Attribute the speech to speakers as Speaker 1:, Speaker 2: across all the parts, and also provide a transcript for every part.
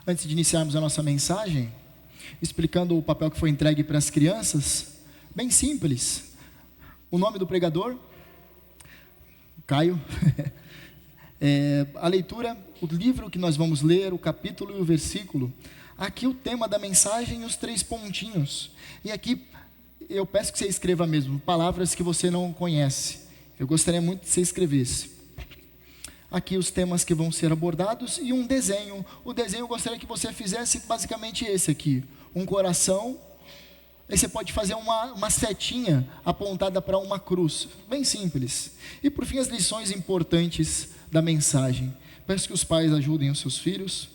Speaker 1: Antes de iniciarmos a nossa mensagem, explicando o papel que foi entregue para as crianças, bem simples. O nome do pregador, Caio. A leitura, o livro que nós vamos ler, o capítulo e o versículo. Aqui o tema da mensagem e os 3 pontinhos. E aqui eu peço que você escreva mesmo, palavras que você não conhece. Eu gostaria muito que você escrevesse. Aqui os temas que vão ser abordados e um desenho. O desenho eu gostaria que você fizesse basicamente esse aqui. Um coração. Aí você pode fazer uma setinha apontada para uma cruz. Bem simples. E por fim as lições importantes da mensagem. Peço que os pais ajudem os seus filhos.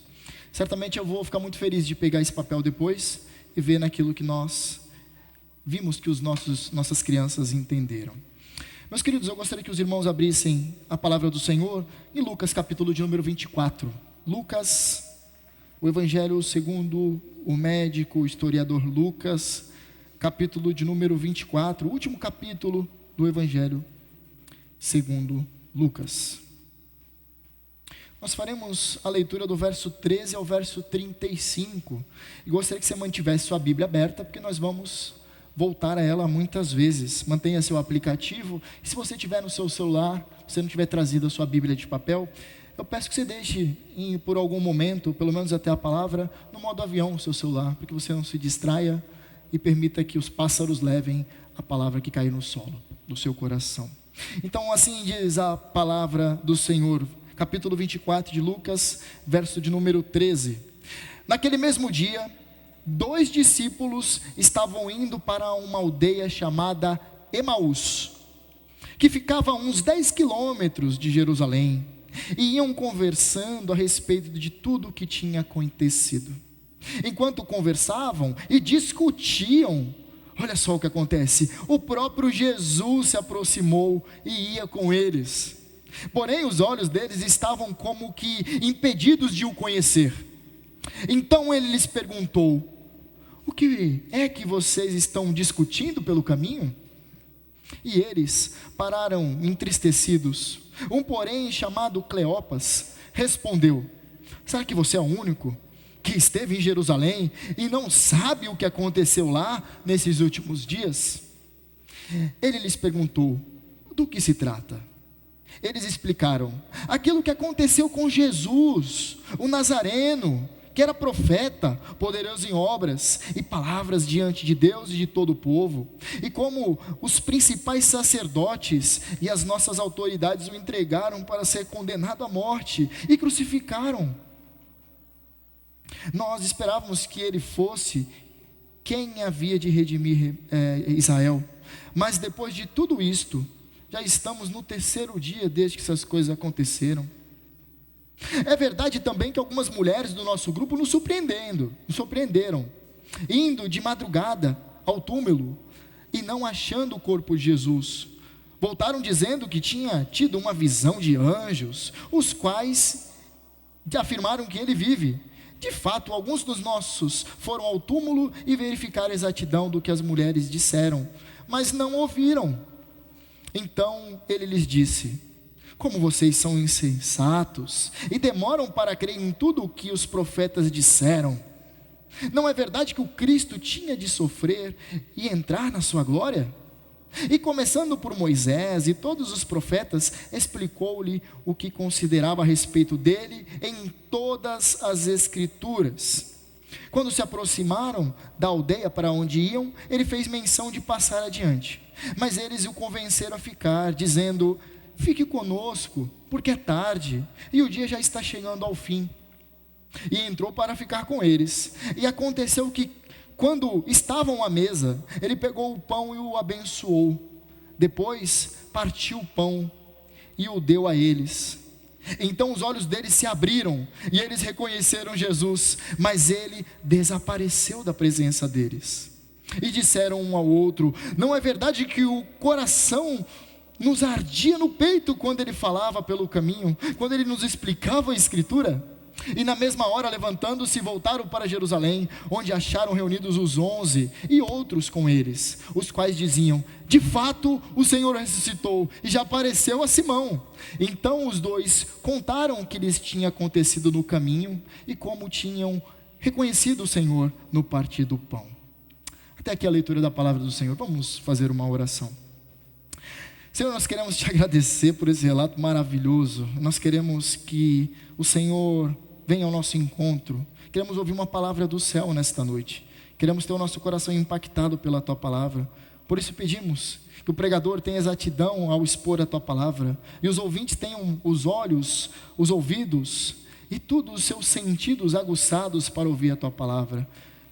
Speaker 1: Certamente eu vou ficar muito feliz de pegar esse papel depois e ver naquilo que nós vimos que nossas crianças entenderam. Meus queridos, eu gostaria que os irmãos abrissem a palavra do Senhor em Lucas capítulo de número 24. Lucas, o Evangelho segundo o médico, o historiador Lucas, capítulo de número 24, o último capítulo do Evangelho segundo Lucas. Nós faremos a leitura do verso 13 ao verso 35. E gostaria que você mantivesse sua Bíblia aberta, porque nós vamos voltar a ela muitas vezes. Mantenha seu aplicativo. E se você tiver no seu celular, se não tiver trazido a sua Bíblia de papel, eu peço que você deixe por algum momento, pelo menos até a palavra, no modo avião o seu celular, para que você não se distraia e permita que os pássaros levem a palavra que caiu no solo do seu coração. Então assim diz a palavra do Senhor, capítulo 24 de Lucas, verso de número 13. Naquele mesmo dia, 2 discípulos estavam indo para uma aldeia chamada Emaús, que ficava a uns 10 quilômetros de Jerusalém, e iam conversando a respeito de tudo o que tinha acontecido. Enquanto conversavam e discutiam, olha só o que acontece, o próprio Jesus se aproximou e ia com eles. Porém os olhos deles estavam como que impedidos de o conhecer. Então ele lhes perguntou: o que é que vocês estão discutindo pelo caminho? E eles pararam entristecidos. Um porém chamado Cleopas respondeu: será que você é o único que esteve em Jerusalém e não sabe o que aconteceu lá nesses últimos dias? Ele lhes perguntou: do que se trata? Eles explicaram: aquilo que aconteceu com Jesus, o Nazareno, que era profeta, poderoso em obras e palavras diante de Deus e de todo o povo, e como os principais sacerdotes e as nossas autoridades o entregaram para ser condenado à morte e crucificaram. Nós esperávamos que ele fosse quem havia de redimir Israel, mas depois de tudo isto, já estamos no 3º dia desde que essas coisas aconteceram. É verdade também que algumas mulheres do nosso grupo nos surpreenderam, indo de madrugada ao túmulo e não achando o corpo de Jesus. Voltaram dizendo que tinha tido uma visão de anjos, os quais afirmaram que ele vive. De fato, alguns dos nossos foram ao túmulo e verificaram a exatidão do que as mulheres disseram, mas não ouviram. Então ele lhes disse: como vocês são insensatos e demoram para crer em tudo o que os profetas disseram. Não é verdade que o Cristo tinha de sofrer e entrar na sua glória? E começando por Moisés e todos os profetas, explicou-lhe o que considerava a respeito dele em todas as escrituras. Quando se aproximaram da aldeia para onde iam, ele fez menção de passar adiante, mas eles o convenceram a ficar, dizendo: fique conosco, porque é tarde, e o dia já está chegando ao fim. E entrou para ficar com eles. E aconteceu que, quando estavam à mesa, ele pegou o pão e o abençoou. Depois partiu o pão e o deu a eles. Então os olhos deles se abriram, e eles reconheceram Jesus, mas ele desapareceu da presença deles. E disseram um ao outro: não é verdade que o coração nos ardia no peito quando ele falava pelo caminho, quando ele nos explicava a Escritura? E na mesma hora, levantando-se, voltaram para Jerusalém, onde acharam reunidos os 11 e outros com eles, os quais diziam: de fato o Senhor ressuscitou e já apareceu a Simão. Então os dois contaram o que lhes tinha acontecido no caminho e como tinham reconhecido o Senhor no partir do pão. Até aqui a leitura da palavra do Senhor. Vamos fazer uma oração. Senhor, nós queremos te agradecer por esse relato maravilhoso. Nós queremos que o Senhor venha ao nosso encontro. Queremos ouvir uma palavra do céu nesta noite. Queremos ter o nosso coração impactado pela tua palavra. Por isso pedimos que o pregador tenha exatidão ao expor a tua palavra, e os ouvintes tenham os olhos, os ouvidos e todos os seus sentidos aguçados para ouvir a tua palavra.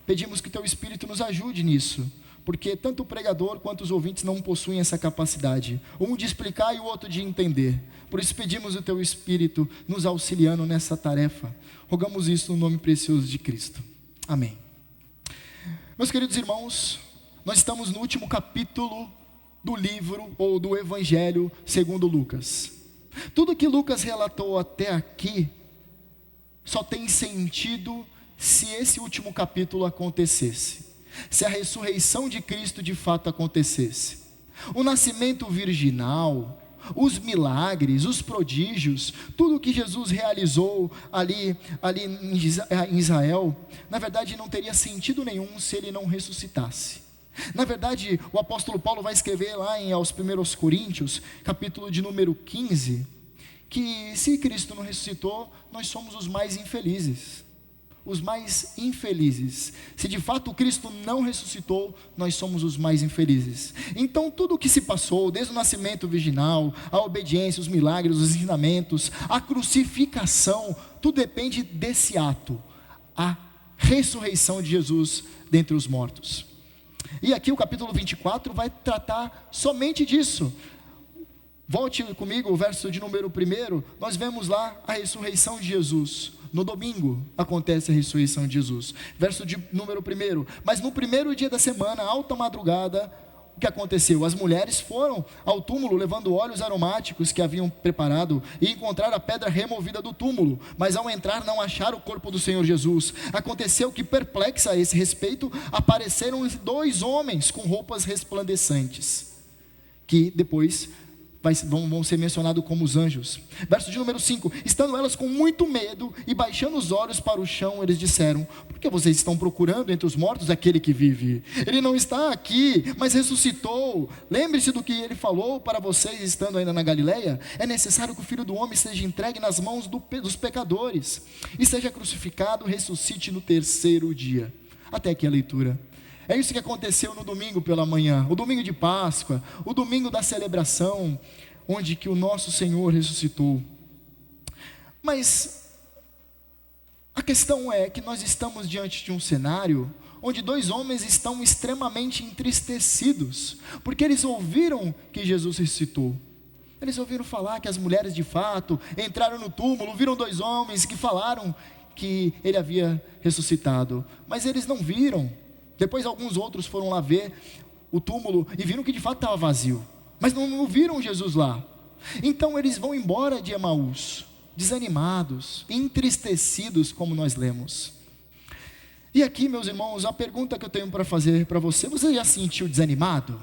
Speaker 1: Pedimos que o teu Espírito nos ajude nisso, porque tanto o pregador quanto os ouvintes não possuem essa capacidade, um de explicar e o outro de entender. Por isso pedimos o teu Espírito nos auxiliando nessa tarefa. Rogamos isso no nome precioso de Cristo. Amém. Meus queridos irmãos, nós estamos no último capítulo do livro ou do Evangelho segundo Lucas. Tudo que Lucas relatou até aqui só tem sentido se esse último capítulo acontecesse. Se a ressurreição de Cristo de fato acontecesse. O nascimento virginal, os milagres, os prodígios, tudo o que Jesus realizou ali em Israel, na verdade não teria sentido nenhum se ele não ressuscitasse. Na verdade, o apóstolo Paulo vai escrever lá aos 1 Coríntios, capítulo de número 15, que se Cristo não ressuscitou, nós somos os mais infelizes. Os mais infelizes. Se de fato Cristo não ressuscitou, nós somos os mais infelizes. Então tudo o que se passou, desde o nascimento virginal, a obediência, os milagres, os ensinamentos, a crucificação, tudo depende desse ato, a ressurreição de Jesus dentre os mortos. E aqui o capítulo 24 vai tratar somente disso. Volte comigo, o verso de número 1, nós vemos lá a ressurreição de Jesus. No domingo acontece a ressurreição de Jesus. Verso de número 1. Mas no primeiro dia da semana, alta madrugada, o que aconteceu? As mulheres foram ao túmulo levando óleos aromáticos que haviam preparado e encontraram a pedra removida do túmulo. Mas ao entrar não acharam o corpo do Senhor Jesus. Aconteceu que, perplexa a esse respeito, apareceram 2 homens com roupas resplandecentes, que depois vão ser mencionados como os anjos. Verso de número 5. Estando elas com muito medo e baixando os olhos para o chão, eles disseram: por que vocês estão procurando entre os mortos aquele que vive? Ele não está aqui, mas ressuscitou. Lembre-se do que ele falou para vocês estando ainda na Galileia. É necessário que o Filho do Homem seja entregue nas mãos dos pecadores e seja crucificado, ressuscite no 3º dia. Até aqui a leitura. É isso que aconteceu no domingo pela manhã, o domingo de Páscoa, o domingo da celebração, onde que o nosso Senhor ressuscitou. Mas a questão é que nós estamos diante de um cenário onde 2 homens estão extremamente entristecidos, porque eles ouviram que Jesus ressuscitou. Eles ouviram falar que as mulheres de fato entraram no túmulo, viram 2 homens que falaram que ele havia ressuscitado, mas eles não viram. Depois alguns outros foram lá ver o túmulo e viram que de fato estava vazio, mas não viram Jesus lá. Então eles vão embora de Emaús, desanimados, entristecidos, como nós lemos. E aqui, meus irmãos, a pergunta que eu tenho para fazer para você: você já se sentiu desanimado?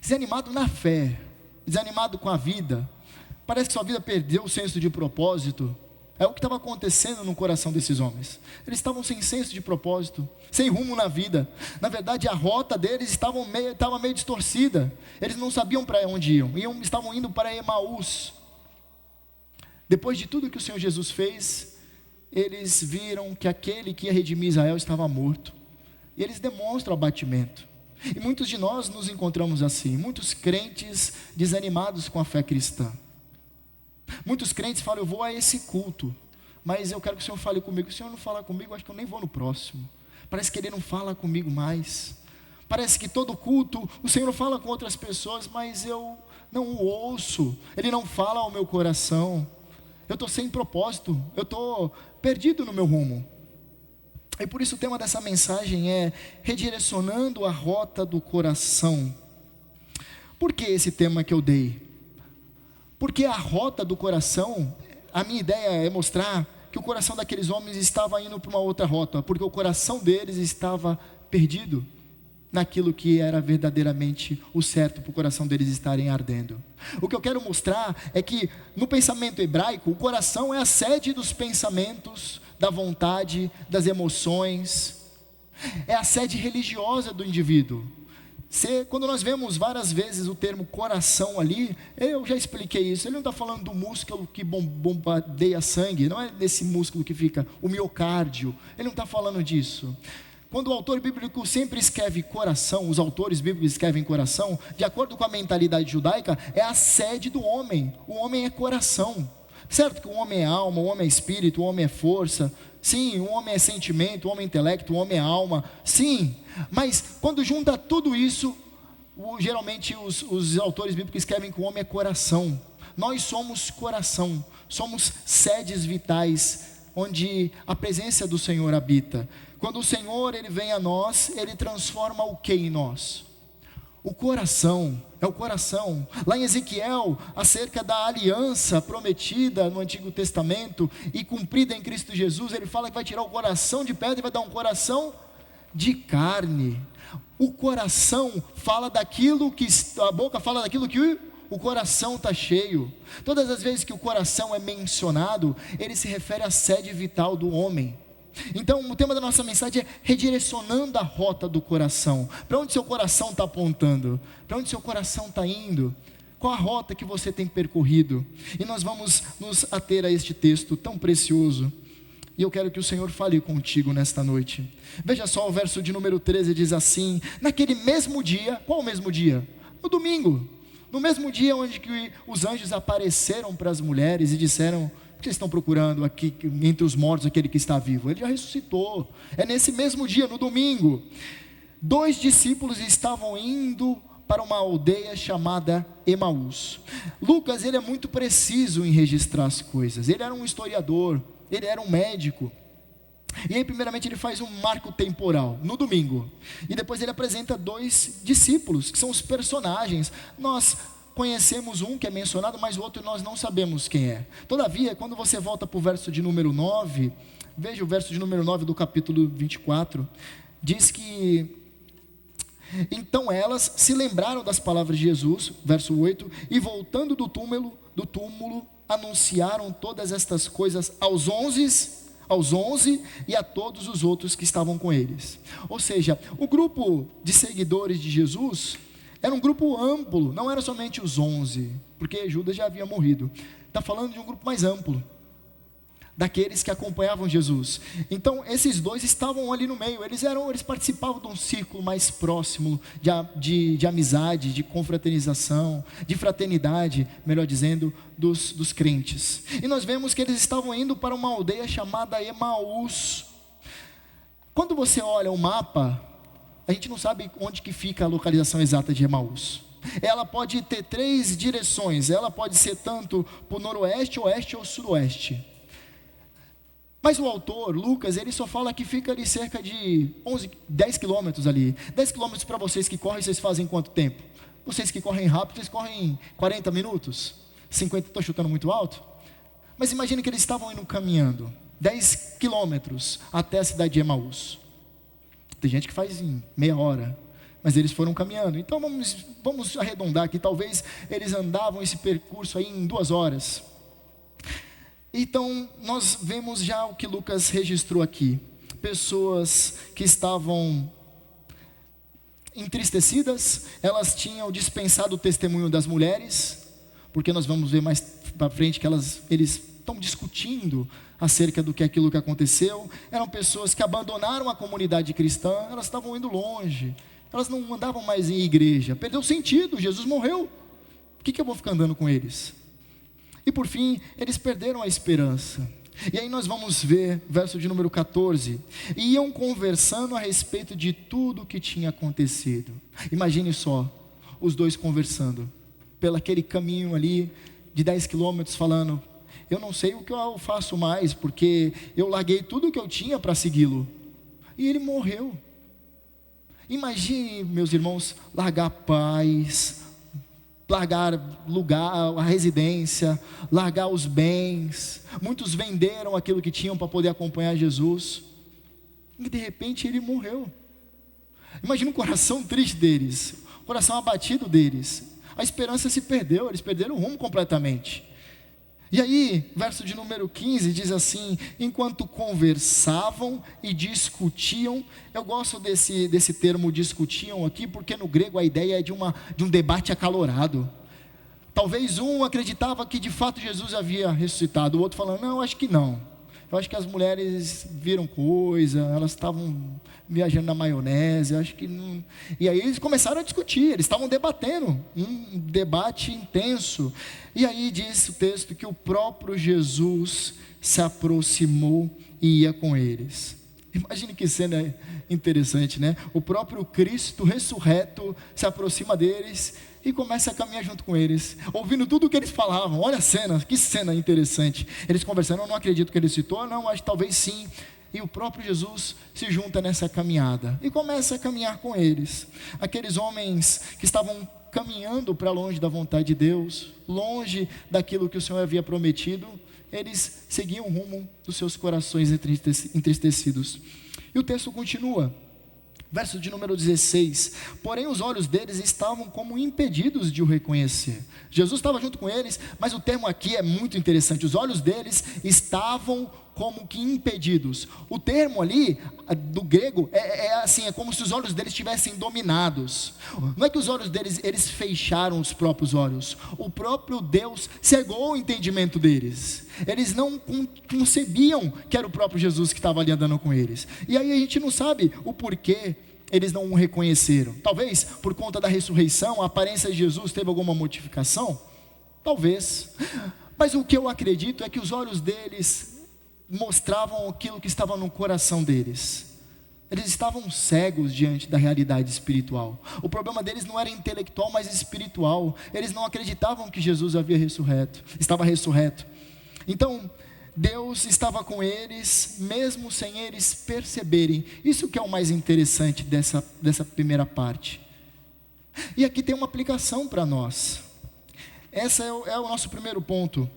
Speaker 1: Desanimado na fé, desanimado com a vida, parece que sua vida perdeu o senso de propósito. É o que estava acontecendo no coração desses homens. Eles estavam sem senso de propósito, sem rumo na vida. Na verdade, a rota deles estava meio distorcida. Eles não sabiam para onde iam, estavam indo para Emaús. Depois de tudo que o Senhor Jesus fez, eles viram que aquele que ia redimir Israel estava morto. E eles demonstram abatimento. E muitos de nós nos encontramos assim, muitos crentes desanimados com a fé cristã. Muitos crentes falam: eu vou a esse culto, mas eu quero que o Senhor fale comigo. O Senhor não fala comigo, acho que eu nem vou no próximo. Parece que Ele não fala comigo mais. Parece que todo culto o Senhor fala com outras pessoas, mas eu não o ouço. Ele não fala ao meu coração. Eu estou sem propósito, eu estou perdido no meu rumo. E por isso o tema dessa mensagem é redirecionando a rota do coração. Por que esse tema que eu dei? Porque a rota do coração, a minha ideia é mostrar que o coração daqueles homens estava indo para uma outra rota, porque o coração deles estava perdido naquilo que era verdadeiramente o certo para o coração deles estarem ardendo. O que eu quero mostrar é que no pensamento hebraico, o coração é a sede dos pensamentos, da vontade, das emoções, é a sede religiosa do indivíduo. Quando nós vemos várias vezes o termo coração ali, eu já expliquei isso, ele não está falando do músculo que bombardeia sangue, não é desse músculo que fica o miocárdio, ele não está falando disso. Quando o autor bíblico sempre escreve coração, os autores bíblicos escrevem coração, de acordo com a mentalidade judaica, é a sede do homem, o homem é coração. Certo que o homem é alma, o homem é espírito, o homem é força, sim, o homem é sentimento, o homem é intelecto, o homem é alma, sim, mas quando junta tudo isso, geralmente os autores bíblicos escrevem que o homem é coração. Nós somos coração, somos sedes vitais, onde a presença do Senhor habita. Quando o Senhor ele vem a nós, ele transforma o que em nós? O coração, é o coração. Lá em Ezequiel, acerca da aliança prometida no Antigo Testamento e cumprida em Cristo Jesus, ele fala que vai tirar o coração de pedra e vai dar um coração de carne. O coração fala daquilo que, a boca fala daquilo que o coração está cheio. Todas as vezes que o coração é mencionado, ele se refere à sede vital do homem. Então o tema da nossa mensagem é redirecionando a rota do coração. Para onde seu coração está apontando? Para onde seu coração está indo? Qual a rota que você tem percorrido? E nós vamos nos ater a este texto tão precioso. E eu quero que o Senhor fale contigo nesta noite. Veja só o verso de número 13, diz assim: naquele mesmo dia, qual o mesmo dia? No domingo. No mesmo dia onde que os anjos apareceram para as mulheres e disseram: o que vocês estão procurando aqui entre os mortos, aquele que está vivo? Ele já ressuscitou. É nesse mesmo dia, no domingo, 2 discípulos estavam indo para uma aldeia chamada Emaús. Lucas, ele é muito preciso em registrar as coisas. Ele era um historiador, ele era um médico. E aí primeiramente ele faz um marco temporal, no domingo. E depois ele apresenta 2 discípulos, que são os personagens. Nós conhecemos um que é mencionado, mas o outro nós não sabemos quem é. Todavia, quando você volta para o verso de número 9, veja o verso de número 9 do capítulo 24, diz que: então elas se lembraram das palavras de Jesus, verso 8, e voltando do túmulo, anunciaram todas estas coisas aos 11 e a todos os outros que estavam com eles. Ou seja, o grupo de seguidores de Jesus era um grupo amplo, não era somente os 11, porque Judas já havia morrido. Está falando de um grupo mais amplo, daqueles que acompanhavam Jesus. Então esses 2 estavam ali no meio, eles participavam de um círculo mais próximo de amizade, de confraternização, de fraternidade, melhor dizendo, dos crentes. E nós vemos que eles estavam indo para uma aldeia chamada Emaús. Quando você olha o mapa, a gente não sabe onde que fica a localização exata de Emaús. Ela pode ter 3 direções, ela pode ser tanto para o noroeste, oeste ou sudoeste. Mas o autor, Lucas, ele só fala que fica ali cerca de 10 quilômetros ali. 10 quilômetros para vocês que correm, vocês fazem quanto tempo? Vocês que correm rápido, vocês correm 40 minutos? 50, estou chutando muito alto? Mas imagine que eles estavam indo caminhando 10 quilômetros até a cidade de Emaús. Tem gente que faz em meia hora, mas eles foram caminhando. Então vamos arredondar aqui, talvez eles andavam esse percurso aí em 2 horas. Então nós vemos já o que Lucas registrou aqui. Pessoas que estavam entristecidas, elas tinham dispensado o testemunho das mulheres, porque nós vamos ver mais para frente que eles estão discutindo acerca do que aquilo que aconteceu. Eram pessoas que abandonaram a comunidade cristã, elas estavam indo longe, elas não andavam mais em igreja, perdeu o sentido, Jesus morreu, por que eu vou ficar andando com eles? E por fim, eles perderam a esperança. E aí nós vamos ver, verso de número 14, iam conversando a respeito de tudo o que tinha acontecido. Imagine só, os 2 conversando, pelo aquele caminho ali, de 10 quilômetros, falando: eu não sei o que eu faço mais, porque eu larguei tudo o que eu tinha para segui-lo, e ele morreu. Imagine, meus irmãos, largar paz, largar lugar, a residência, largar os bens. Muitos venderam aquilo que tinham para poder acompanhar Jesus. E de repente ele morreu. Imagina o coração triste deles, o coração abatido deles. A esperança se perdeu, eles perderam o rumo completamente. E aí, verso de número 15 diz assim: enquanto conversavam e discutiam. Eu gosto desse termo discutiam aqui, porque no grego a ideia é de um debate acalorado. Talvez um acreditava que de fato Jesus havia ressuscitado, o outro falando, não, acho que não. Eu acho que as mulheres viram coisa, elas estavam viajando na maionese, eu acho que não. E aí eles começaram a discutir, eles estavam debatendo, um debate intenso. E aí diz o texto que o próprio Jesus se aproximou e ia com eles. Imagine que cena interessante, né? O próprio Cristo ressurreto se aproxima deles e começa a caminhar junto com eles, ouvindo tudo o que eles falavam. Olha a cena, que cena interessante. Eles conversando, eu não acredito que ele citou, não, acho que talvez sim. E o próprio Jesus se junta nessa caminhada e começa a caminhar com eles. Aqueles homens que estavam caminhando para longe da vontade de Deus, longe daquilo que o Senhor havia prometido, eles seguiam o rumo dos seus corações entristecidos. E o texto continua, verso de número 16: porém os olhos deles estavam como impedidos de o reconhecer. Jesus estava junto com eles, mas o termo aqui é muito interessante. Os olhos deles estavam como que impedidos. O termo ali, do grego, é como se os olhos deles estivessem dominados. Não é que os olhos deles, eles fecharam os próprios olhos. O próprio Deus cegou o entendimento deles. Eles não concebiam que era o próprio Jesus que estava ali andando com eles. E aí a gente não sabe o porquê eles não o reconheceram. Talvez por conta da ressurreição, a aparência de Jesus teve alguma modificação? Talvez. Mas o que eu acredito é que os olhos deles mostravam aquilo que estava no coração deles. Eles estavam cegos diante da realidade espiritual. O problema deles não era intelectual, mas espiritual. Eles não acreditavam que Jesus estava ressurreto. Então, Deus estava com eles, mesmo sem eles perceberem. Isso que é o mais interessante dessa primeira parte. E aqui tem uma aplicação para nós. Esse é o nosso primeiro ponto.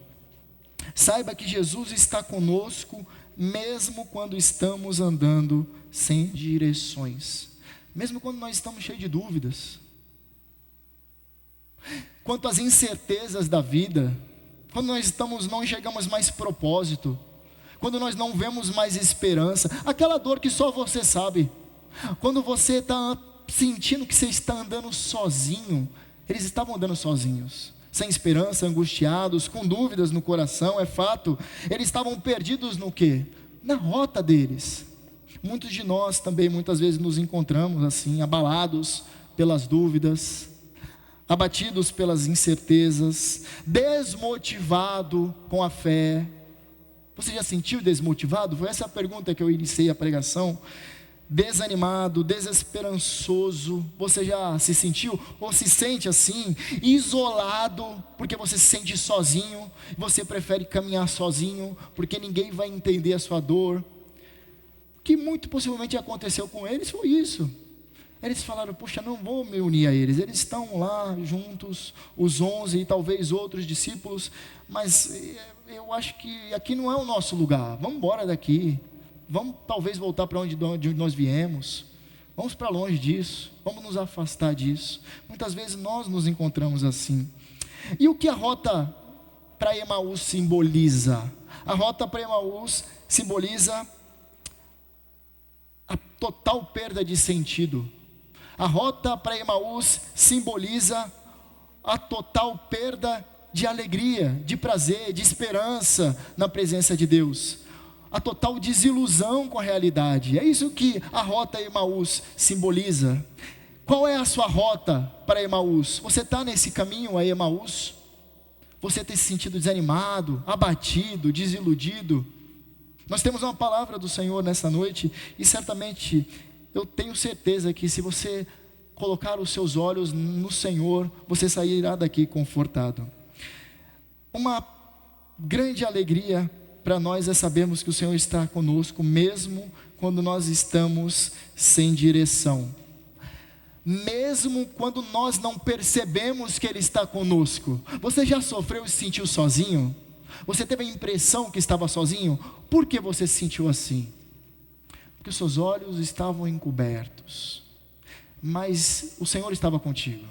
Speaker 1: Saiba que Jesus está conosco, mesmo quando estamos andando sem direções. Mesmo quando nós estamos cheios de dúvidas. Quanto às incertezas da vida, quando nós não enxergamos mais propósito, quando nós não vemos mais esperança, aquela dor que só você sabe, quando você está sentindo que você está andando sozinho. Eles estavam andando sozinhos, sem esperança, angustiados, com dúvidas no coração, é fato. Eles estavam perdidos no quê? Na rota deles. Muitos de nós também muitas vezes nos encontramos assim, abalados pelas dúvidas, abatidos pelas incertezas, desmotivado com a fé. Você já sentiu desmotivado? Foi essa a pergunta que eu iniciei a pregação. Desanimado, desesperançoso. Você já se sentiu ou se sente assim, isolado, porque você se sente sozinho, você prefere caminhar sozinho, porque ninguém vai entender a sua dor? O que muito possivelmente aconteceu com eles foi isso. Eles falaram, poxa, não vou me unir a eles. Eles estão lá juntos, os 11 e talvez outros discípulos, mas eu acho que aqui não é o nosso lugar. Vamos embora daqui. Vamos talvez voltar para onde nós viemos. Vamos para longe disso. Vamos nos afastar disso. Muitas vezes nós nos encontramos assim. E o que a rota para Emaús simboliza? A rota para Emaús simboliza a total perda de sentido. A rota para Emaús simboliza a total perda de alegria, de prazer, de esperança na presença de Deus. A total desilusão com a realidade. É isso que a rota Emaús simboliza. Qual é a sua rota para Emaús? Você está nesse caminho a Emaús? Você tem se sentido desanimado, abatido, desiludido? Nós temos uma palavra do Senhor nessa noite, e certamente eu tenho certeza que se você colocar os seus olhos no Senhor, você sairá daqui confortado. Uma grande alegria para nós é sabermos que o Senhor está conosco, mesmo quando nós estamos sem direção. mesmo quando nós não percebemos que Ele está conosco. Você já sofreu e se sentiu sozinho? Você teve a impressão que estava sozinho? Por que você se sentiu assim? Porque os seus olhos estavam encobertos, mas o Senhor estava contigo.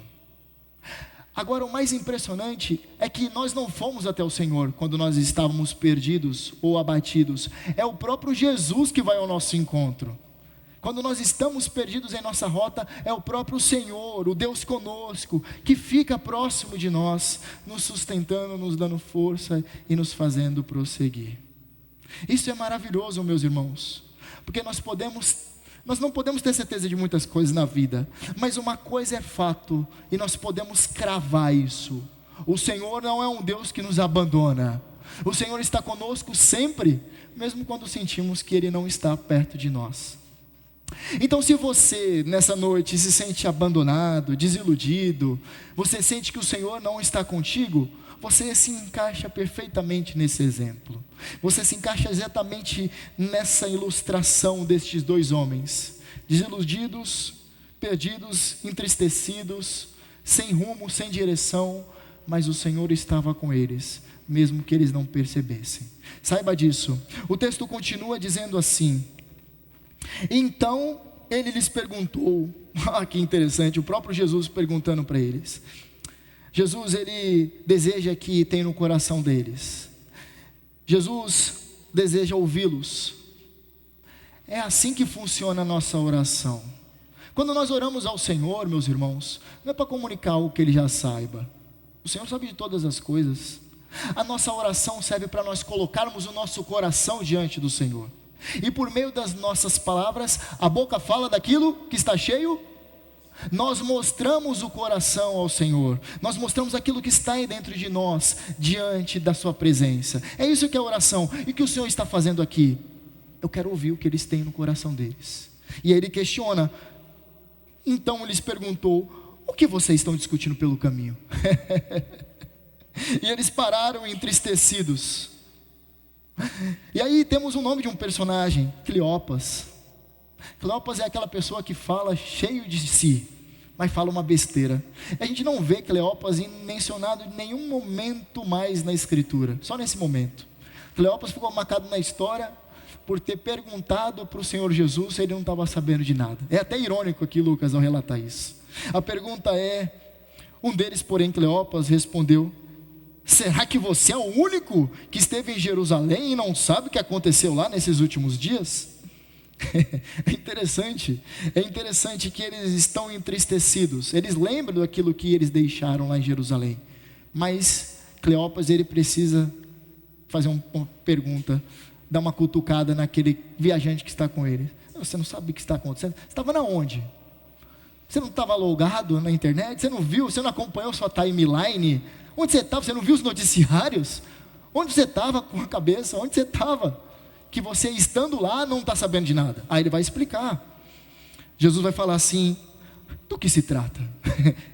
Speaker 1: Agora, o mais impressionante é que nós não fomos até o Senhor quando nós estávamos perdidos ou abatidos. É o próprio Jesus que vai ao nosso encontro. Quando nós estamos perdidos em nossa rota, é o próprio Senhor, o Deus conosco, que fica próximo de nós, nos sustentando, nos dando força e nos fazendo prosseguir. Isso é maravilhoso, meus irmãos, porque nós não podemos ter certeza de muitas coisas na vida, mas uma coisa é fato, e nós podemos cravar isso: o Senhor não é um Deus que nos abandona. O Senhor está conosco sempre, mesmo quando sentimos que Ele não está perto de nós. Então, se você nessa noite se sente abandonado, desiludido, você sente que o Senhor não está contigo, você se encaixa perfeitamente nesse exemplo. Você se encaixa exatamente nessa ilustração destes dois homens, desiludidos, perdidos, entristecidos, sem rumo, sem direção, mas o Senhor estava com eles, mesmo que eles não percebessem. Saiba disso. O texto continua dizendo assim: então ele lhes perguntou, que interessante, o próprio Jesus perguntando para eles. Jesus, ele deseja que tenha no coração deles. Jesus deseja ouvi-los. É assim que funciona a nossa oração. Quando nós oramos ao Senhor, meus irmãos, não é para comunicar o que Ele já saiba. O Senhor sabe de todas as coisas. A nossa oração serve para nós colocarmos o nosso coração diante do Senhor. E por meio das nossas palavras, a boca fala daquilo que está cheio. Nós mostramos o coração ao Senhor. Nós mostramos aquilo que está aí dentro de nós, diante da sua presença. É isso que é a oração. E o que o Senhor está fazendo aqui? Eu quero ouvir o que eles têm no coração deles. E aí ele questiona. Então ele lhes perguntou: o que vocês estão discutindo pelo caminho? E eles pararam entristecidos. E aí temos o nome de um personagem, Cleopas. Cleopas é aquela pessoa que fala cheio de si, mas fala uma besteira. A gente não vê Cleopas mencionado em nenhum momento mais na Escritura, só nesse momento. Cleopas ficou marcado na história por ter perguntado para o Senhor Jesus se ele não estava sabendo de nada. É até irônico aqui Lucas ao relatar isso. A pergunta é: um deles, porém, Cleopas, respondeu: será que você é o único que esteve em Jerusalém e não sabe o que aconteceu lá nesses últimos dias? É interessante que eles estão entristecidos. Eles lembram daquilo que eles deixaram lá em Jerusalém. Mas Cleopas, ele precisa fazer uma pergunta, dar uma cutucada naquele viajante que está com ele. Você não sabe o que está acontecendo? Você estava na onde? Você não estava logado na internet? Você não viu? Você não acompanhou sua timeline? Onde você estava? Você não viu os noticiários? Onde você estava com a cabeça? Onde você estava? Que você estando lá não está sabendo de nada. Aí ele vai explicar. Jesus vai falar assim: do que se trata?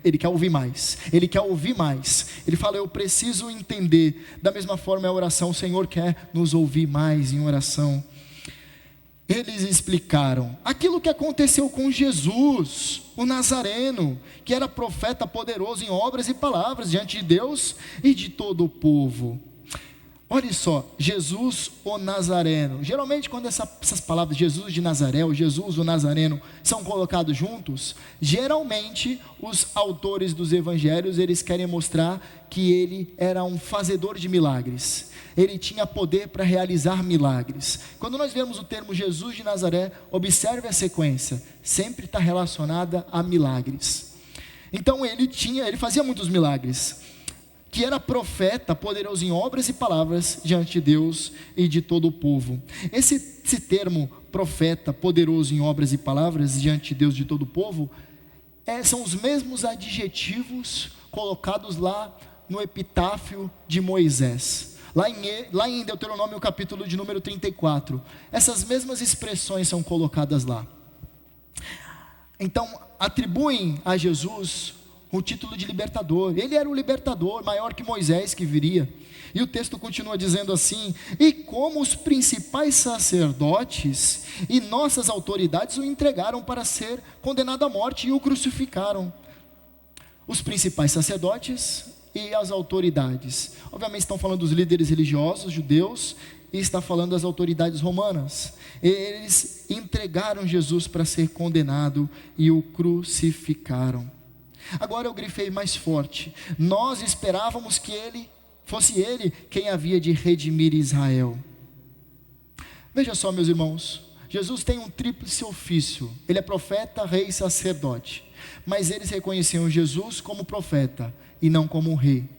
Speaker 1: Ele quer ouvir mais. Ele quer ouvir mais. Ele fala: eu preciso entender. Da mesma forma é a oração. O Senhor quer nos ouvir mais em oração. Eles explicaram aquilo que aconteceu com Jesus, o Nazareno, que era profeta poderoso em obras e palavras diante de Deus e de todo o povo. Olha só, Jesus o Nazareno. Geralmente quando essas palavras Jesus de Nazaré, ou Jesus o Nazareno, são colocados juntos, geralmente os autores dos evangelhos, eles querem mostrar que ele era um fazedor de milagres. Ele tinha poder para realizar milagres. Quando nós vemos o termo Jesus de Nazaré, observe a sequência, sempre está relacionada a milagres. Então ele fazia muitos milagres, que era profeta, poderoso em obras e palavras diante de Deus e de todo o povo. Esse termo profeta, poderoso em obras e palavras diante de Deus e de todo o povo, são os mesmos adjetivos colocados lá no epitáfio de Moisés. Lá em Deuteronômio capítulo de número 34, essas mesmas expressões são colocadas lá. Então atribuem a Jesus o título de libertador. Ele era o libertador, maior que Moisés que viria. E o texto continua dizendo assim: e como os principais sacerdotes e nossas autoridades o entregaram para ser condenado à morte e o crucificaram. Os principais sacerdotes e as autoridades, obviamente estão falando dos líderes religiosos judeus, e está falando das autoridades romanas. Eles entregaram Jesus para ser condenado e o crucificaram. Agora eu grifei mais forte: nós esperávamos que fosse ele quem havia de redimir Israel. Veja só, meus irmãos, Jesus tem um tríplice ofício. Ele é profeta, rei e sacerdote. Mas eles reconheciam Jesus como profeta e não como um rei,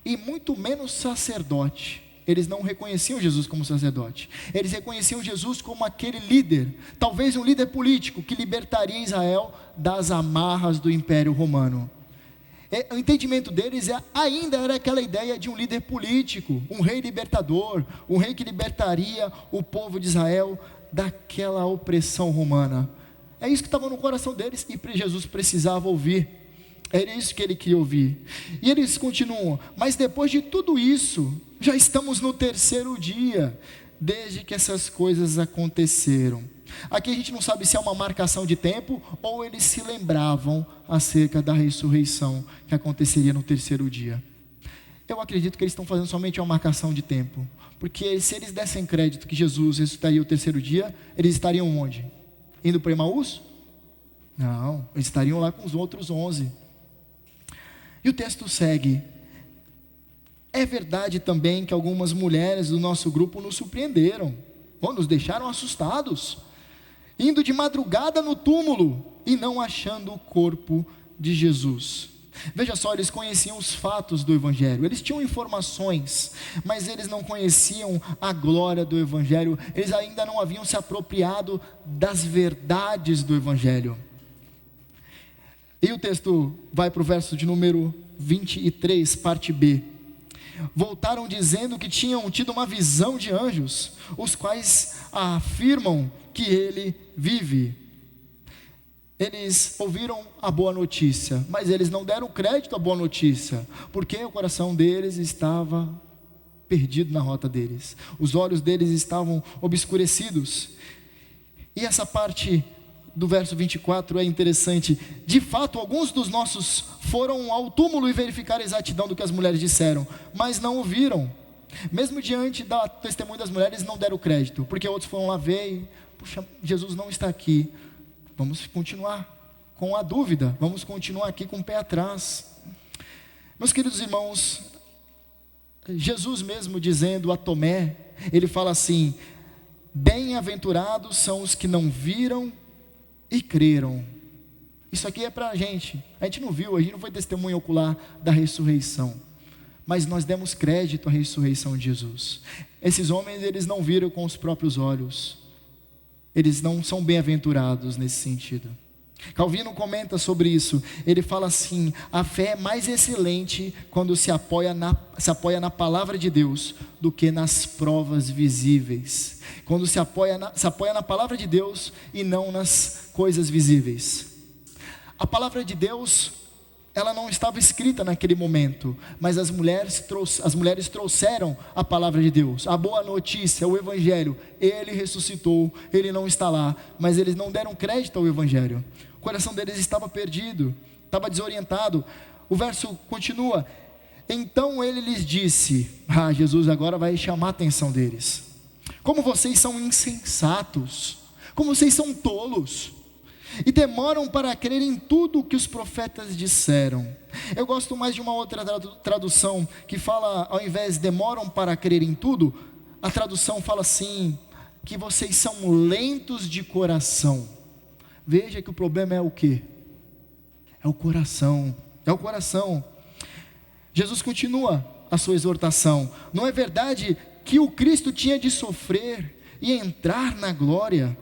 Speaker 1: e muito menos sacerdote. Eles não reconheciam Jesus como sacerdote. Eles reconheciam Jesus como aquele líder, talvez um líder político, que libertaria Israel das amarras do Império Romano. O entendimento deles ainda era aquela ideia de um líder político, um rei libertador, um rei que libertaria o povo de Israel daquela opressão romana. É isso que estava no coração deles, e Jesus precisava ouvir. Era isso que ele queria ouvir. E eles continuam: mas depois de tudo isso, já estamos no terceiro dia, desde que essas coisas aconteceram. Aqui a gente não sabe se é uma marcação de tempo, ou eles se lembravam acerca da ressurreição que aconteceria no terceiro dia. Eu acredito que eles estão fazendo somente uma marcação de tempo, porque se eles dessem crédito que Jesus ressuscitaria o terceiro dia, eles estariam onde? Indo para Emaús? Não, eles estariam lá com os outros 11. E o texto segue: é verdade também que algumas mulheres do nosso grupo nos surpreenderam, nos deixaram assustados, indo de madrugada no túmulo e não achando o corpo de Jesus. Veja só, eles conheciam os fatos do Evangelho, eles tinham informações, mas eles não conheciam a glória do Evangelho, eles ainda não haviam se apropriado das verdades do Evangelho. E o texto vai para o verso de número 23, parte B. Voltaram dizendo que tinham tido uma visão de anjos, os quais afirmam que ele vive. Eles ouviram a boa notícia, mas eles não deram crédito à boa notícia, porque o coração deles estava perdido na rota deles, os olhos deles estavam obscurecidos. E essa parte do verso 24 é interessante. De fato, alguns dos nossos foram ao túmulo e verificaram a exatidão do que as mulheres disseram, mas não ouviram. Mesmo diante do testemunho das mulheres, não deram crédito, porque outros foram lá ver e: puxa, Jesus não está aqui. Vamos continuar com a dúvida, vamos continuar aqui com o pé atrás. Meus queridos irmãos, Jesus mesmo dizendo a Tomé, ele fala assim: bem-aventurados são os que não viram e creram. Isso aqui é para a gente não viu, a gente não foi testemunha ocular da ressurreição, mas nós demos crédito à ressurreição de Jesus. Esses homens, eles não viram com os próprios olhos, eles não são bem-aventurados nesse sentido. Calvino comenta sobre isso, ele fala assim: a fé é mais excelente quando se apoia na palavra de Deus do que nas provas visíveis. Quando se apoia na palavra de Deus e não nas coisas visíveis. A palavra de Deus, ela não estava escrita naquele momento, mas as mulheres trouxeram a palavra de Deus, a boa notícia, o Evangelho. Ele ressuscitou, ele não está lá, mas eles não deram crédito ao Evangelho. O coração deles estava perdido, estava desorientado. O verso continua: então ele lhes disse, Jesus agora vai chamar a atenção deles: como vocês são insensatos, como vocês são tolos, e demoram para crer em tudo o que os profetas disseram. Eu gosto mais de uma outra tradução que fala, ao invés de demoram para crer em tudo, a tradução fala assim: que vocês são lentos de coração. Veja que o problema é o quê? É o coração, é o coração. Jesus continua a sua exortação: não é verdade que o Cristo tinha de sofrer e entrar na glória?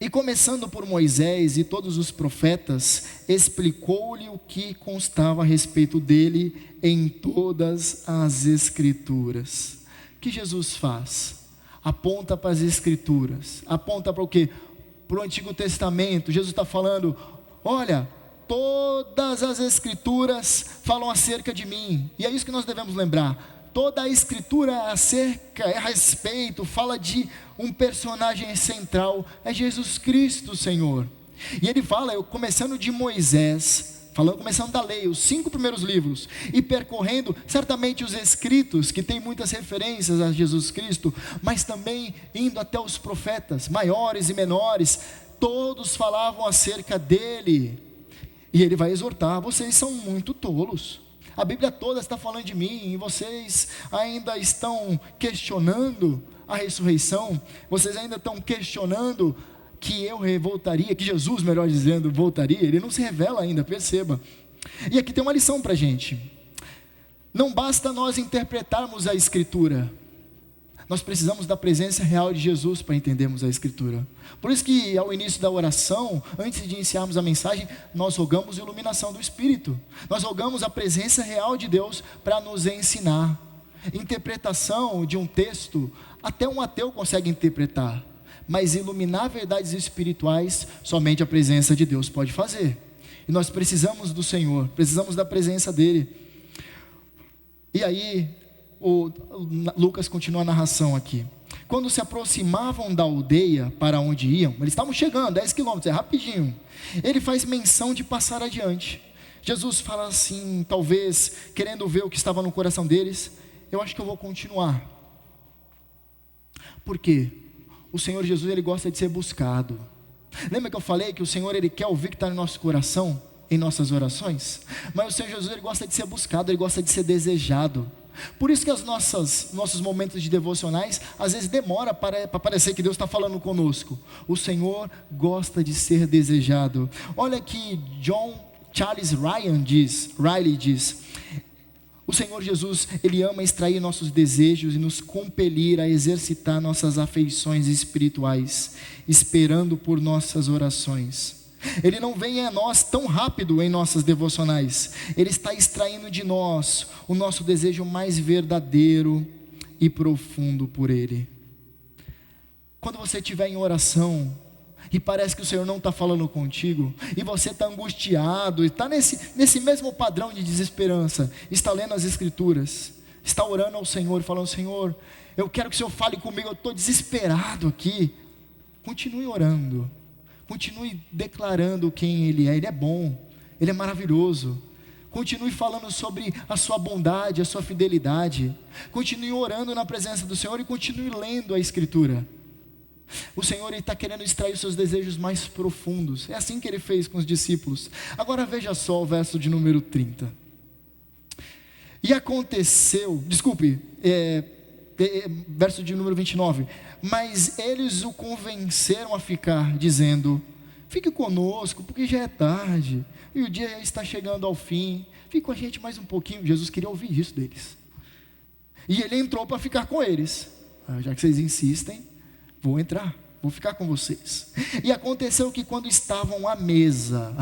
Speaker 1: E começando por Moisés e todos os profetas, explicou-lhe o que constava a respeito dele em todas as Escrituras. O que Jesus faz? Aponta para as Escrituras. Aponta para o quê? Para o Antigo Testamento. Jesus está falando: olha, todas as escrituras falam acerca de mim. E é isso que nós devemos lembrar. Toda a escritura a respeito, fala de um personagem central, é Jesus Cristo, Senhor. E ele fala, começando de Moisés, começando da lei, os 5 primeiros livros, e percorrendo certamente os escritos, que tem muitas referências a Jesus Cristo, mas também indo até os profetas, maiores e menores, todos falavam acerca dele. E ele vai exortar: vocês são muito tolos, a Bíblia toda está falando de mim, e vocês ainda estão questionando a ressurreição, vocês ainda estão questionando que eu voltaria, que Jesus, melhor dizendo, voltaria. Ele não se revela ainda, perceba. E aqui tem uma lição para a gente. Não basta nós interpretarmos a Escritura, nós precisamos da presença real de Jesus para entendermos a Escritura. Por isso que ao início da oração, antes de iniciarmos a mensagem, nós rogamos a iluminação do Espírito, nós rogamos a presença real de Deus para nos ensinar. Interpretação de um texto, até um ateu consegue interpretar, mas iluminar verdades espirituais, somente a presença de Deus pode fazer. E nós precisamos do Senhor, precisamos da presença dEle. E aí, Lucas continua a narração aqui. Quando se aproximavam da aldeia para onde iam, eles estavam chegando, 10 quilômetros, é rapidinho. Ele faz menção de passar adiante. Jesus fala assim, talvez querendo ver o que estava no coração deles: eu acho que eu vou continuar. Por quê? O Senhor Jesus, Ele gosta de ser buscado. Lembra que eu falei que o Senhor, Ele quer ouvir o que está no nosso coração, em nossas orações? Mas o Senhor Jesus, Ele gosta de ser buscado, Ele gosta de ser desejado. Por isso que nossos momentos de devocionais, às vezes demora para parecer que Deus está falando conosco. O Senhor gosta de ser desejado. Olha que Charles Riley diz: o Senhor Jesus, Ele ama extrair nossos desejos e nos compelir a exercitar nossas afeições espirituais, esperando por nossas orações. Ele não vem a nós tão rápido em nossas devocionais. Ele está extraindo de nós o nosso desejo mais verdadeiro e profundo por Ele. Quando você estiver em oração e parece que o Senhor não está falando contigo, e você está angustiado, e está nesse mesmo padrão de desesperança, está lendo as Escrituras, está orando ao Senhor, falando: Senhor, eu quero que o Senhor fale comigo, eu estou desesperado aqui. Continue orando, continue declarando quem Ele é bom, Ele é maravilhoso. Continue falando sobre a sua bondade, a sua fidelidade. Continue orando na presença do Senhor e continue lendo a Escritura. O Senhor está querendo extrair os seus desejos mais profundos. É assim que Ele fez com os discípulos. Agora veja só o verso de número 30. E aconteceu, verso de número 29. Mas eles o convenceram a ficar, dizendo: fique conosco, porque já é tarde, e o dia está chegando ao fim. Fique com a gente mais um pouquinho. Jesus queria ouvir isso deles. E Ele entrou para ficar com eles. Já que vocês insistem, vou entrar, vou ficar com vocês. E aconteceu que quando estavam à mesa,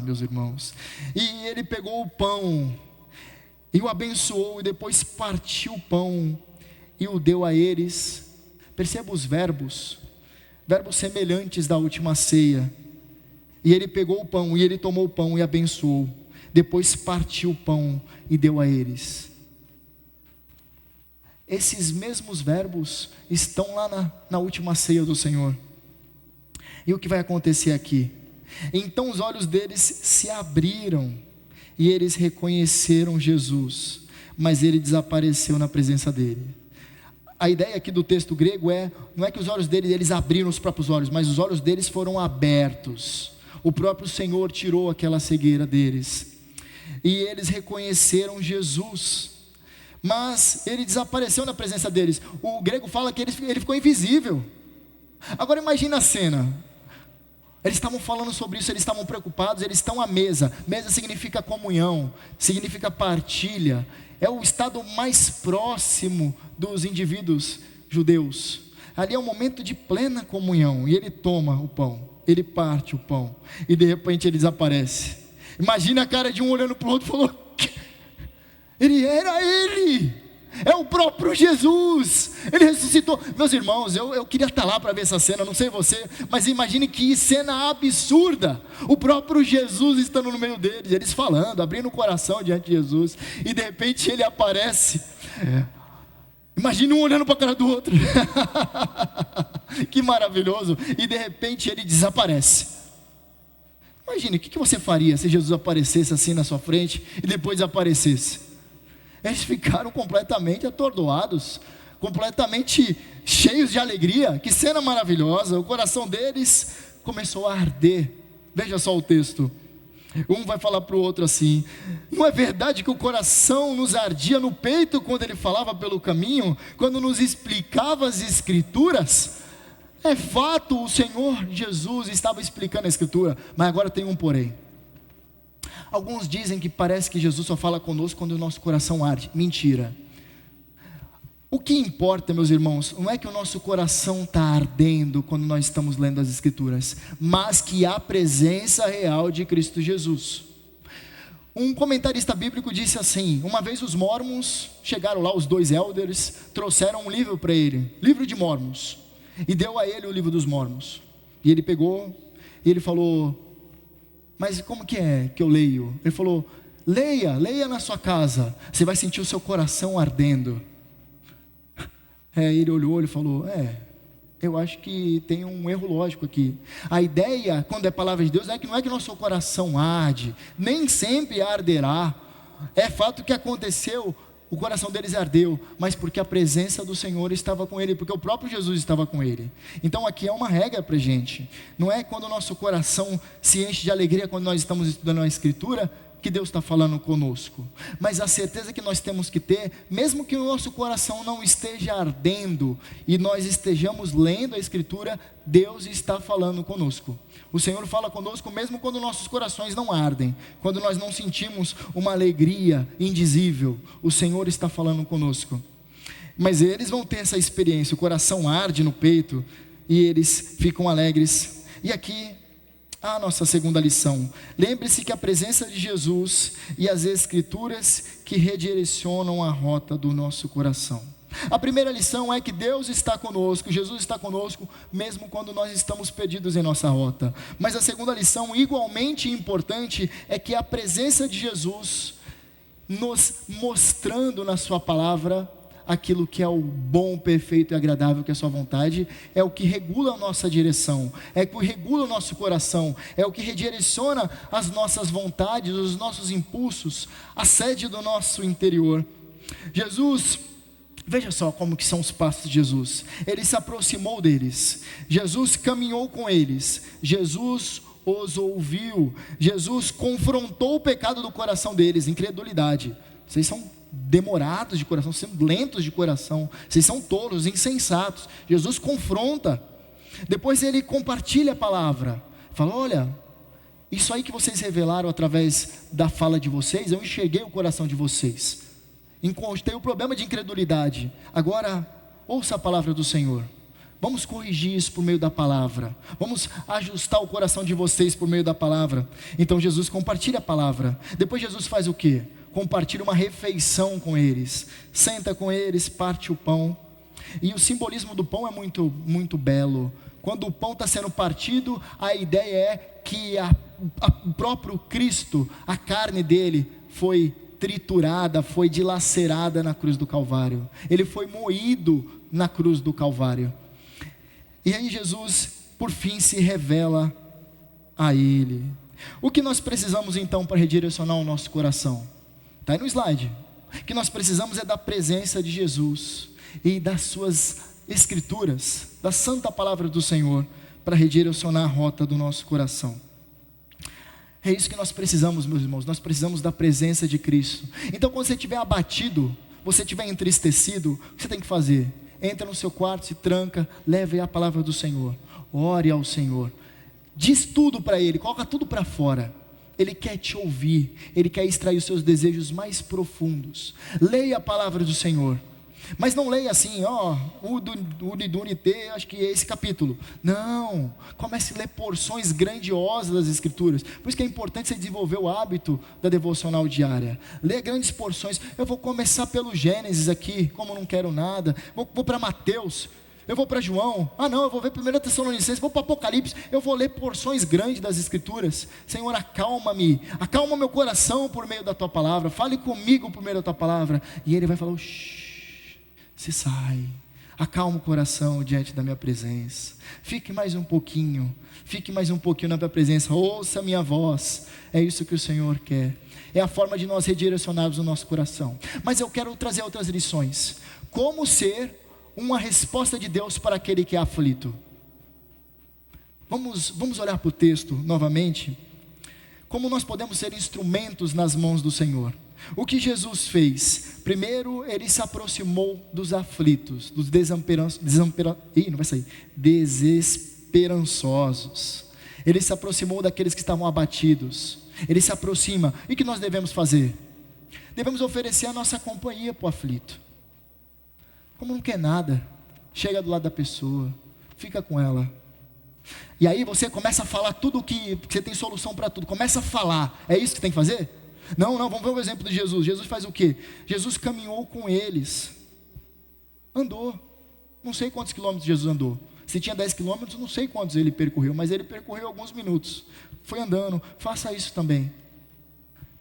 Speaker 1: meus irmãos, e Ele pegou o pão, e o abençoou, e depois partiu o pão, e o deu a eles. Perceba os verbos semelhantes da última ceia. E Ele pegou o pão, e Ele tomou o pão e abençoou, depois partiu o pão e deu a eles. Esses mesmos verbos estão lá na última ceia do Senhor. E o que vai acontecer aqui? Então os olhos deles se abriram e eles reconheceram Jesus, mas Ele desapareceu na presença dele. A ideia aqui do texto grego não é que os olhos deles abriram os próprios olhos, mas os olhos deles foram abertos. O próprio Senhor tirou aquela cegueira deles. E eles reconheceram Jesus, mas Ele desapareceu na presença deles. O grego fala que ele ficou invisível. Agora imagina a cena. Eles estavam falando sobre isso, eles estavam preocupados, eles estão à mesa. Mesa significa comunhão, significa partilha. É o estado mais próximo dos indivíduos judeus. Ali é um momento de plena comunhão. E Ele toma o pão, Ele parte o pão, e de repente Ele desaparece. Imagina a cara de um olhando para o outro e falou: era Ele. É o próprio Jesus, Ele ressuscitou. Meus irmãos, eu queria estar lá para ver essa cena, não sei você, mas imagine que cena absurda, o próprio Jesus estando no meio deles, eles falando, abrindo o coração diante de Jesus, e de repente Ele aparece. Imagine um olhando para a cara do outro, que maravilhoso, e de repente Ele desaparece. Imagine, o que você faria se Jesus aparecesse assim na sua frente, e depois desaparecesse? Eles ficaram completamente atordoados, completamente cheios de alegria. Que cena maravilhosa, o coração deles começou a arder. Veja só o texto, um vai falar para o outro assim: não é verdade que o coração nos ardia no peito quando ele falava pelo caminho, quando nos explicava as escrituras? É fato, o Senhor Jesus estava explicando a escritura, mas agora tem um porém. Alguns dizem que parece que Jesus só fala conosco quando o nosso coração arde. Mentira. O que importa, meus irmãos, não é que o nosso coração está ardendo quando nós estamos lendo as Escrituras, mas que há presença real de Cristo Jesus. Um comentarista bíblico disse assim: uma vez os mormons chegaram lá, os dois elders, trouxeram um livro para ele, livro de Mormons, e deu a ele o livro dos mormons. E ele pegou, e ele falou: mas como que é que eu leio? Ele falou: leia na sua casa, você vai sentir o seu coração ardendo. Ele olhou e falou: eu acho que tem um erro lógico aqui. A ideia, quando é palavra de Deus, é que não é que nosso coração arde, nem sempre arderá. É fato que aconteceu, o coração deles ardeu, mas porque a presença do Senhor estava com ele, porque o próprio Jesus estava com ele. Então aqui é uma regra para a gente, não é quando o nosso coração se enche de alegria quando nós estamos estudando a Escritura, que Deus está falando conosco, mas a certeza que nós temos que ter, mesmo que o nosso coração não esteja ardendo, e nós estejamos lendo a Escritura, Deus está falando conosco. O Senhor fala conosco mesmo quando nossos corações não ardem, quando nós não sentimos uma alegria indizível, o Senhor está falando conosco. Mas eles vão ter essa experiência, o coração arde no peito, e eles ficam alegres. E aqui a nossa segunda lição: lembre-se que a presença de Jesus e as Escrituras que redirecionam a rota do nosso coração. A primeira lição é que Deus está conosco, Jesus está conosco, mesmo quando nós estamos perdidos em nossa rota. Mas a segunda lição, igualmente importante, é que a presença de Jesus, nos mostrando na sua palavra aquilo que é o bom, perfeito e agradável, que é a sua vontade, é o que regula a nossa direção, é o que regula o nosso coração, é o que redireciona as nossas vontades, os nossos impulsos, a sede do nosso interior. Jesus, veja só como que são os passos de Jesus. Ele se aproximou deles, Jesus caminhou com eles, Jesus os ouviu, Jesus confrontou o pecado do coração deles, incredulidade. Vocês são demorados de coração, são lentos de coração, vocês são tolos, insensatos. Jesus confronta, depois ele compartilha a palavra, fala: olha, isso aí que vocês revelaram através da fala de vocês, eu enxerguei o coração de vocês, encontrei o problema de incredulidade, agora ouça a palavra do Senhor, vamos corrigir isso por meio da palavra, vamos ajustar o coração de vocês por meio da palavra. Então Jesus compartilha a palavra, depois Jesus faz o quê? Compartilha uma refeição com eles, senta com eles, parte o pão, e o simbolismo do pão é muito, muito belo. Quando o pão está sendo partido, a ideia é que o próprio Cristo, a carne dele foi triturada, foi dilacerada na cruz do Calvário, ele foi moído na cruz do Calvário, e aí Jesus por fim se revela a ele. O que nós precisamos então para redirecionar o nosso coração? Está aí no slide. O que nós precisamos é da presença de Jesus e das suas Escrituras, da santa palavra do Senhor, para redirecionar a rota do nosso coração. É isso que nós precisamos, meus irmãos. Nós precisamos da presença de Cristo. Então quando você estiver abatido, você estiver entristecido, o que você tem que fazer? Entra no seu quarto, se tranca, leve a palavra do Senhor, ore ao Senhor, diz tudo para Ele, coloca tudo para fora. Ele quer te ouvir, Ele quer extrair os seus desejos mais profundos. Leia a palavra do Senhor, Mas não leia assim, Unidunité, acho que é esse capítulo. Não, comece a ler porções grandiosas das Escrituras. Por isso que é importante você desenvolver o hábito da devocional diária. Leia grandes porções. Eu vou começar pelo Gênesis aqui, como não quero nada. Vou para Mateus. Eu vou para João, eu vou ver 1 Tessalonicenses, vou para Apocalipse, eu vou ler porções grandes das Escrituras. Senhor, acalma-me, acalma meu coração por meio da Tua Palavra, fale comigo por meio da Tua Palavra. E Ele vai falar, você sai, acalma o coração diante da minha presença, fique mais um pouquinho na minha presença, ouça a minha voz. É isso que o Senhor quer, é a forma de nós redirecionarmos o nosso coração. Mas eu quero trazer outras lições. Como ser uma resposta de Deus para aquele que é aflito? Vamos olhar para o texto novamente. Como nós podemos ser instrumentos nas mãos do Senhor? O que Jesus fez? Primeiro, Ele se aproximou dos aflitos, dos desesperançosos. Ele se aproximou daqueles que estavam abatidos. Ele se aproxima. E o que nós devemos fazer? Devemos oferecer a nossa companhia para o aflito. Como não quer nada, chega do lado da pessoa, fica com ela. E aí você começa a falar tudo que você tem solução para tudo. Começa a falar. É isso que tem que fazer? Não, vamos ver o exemplo de Jesus. Jesus faz o quê? Jesus caminhou com eles. Andou. Não sei quantos quilômetros Jesus andou. Se tinha 10 quilômetros, não sei quantos ele percorreu, mas ele percorreu alguns minutos. Foi andando. Faça isso também.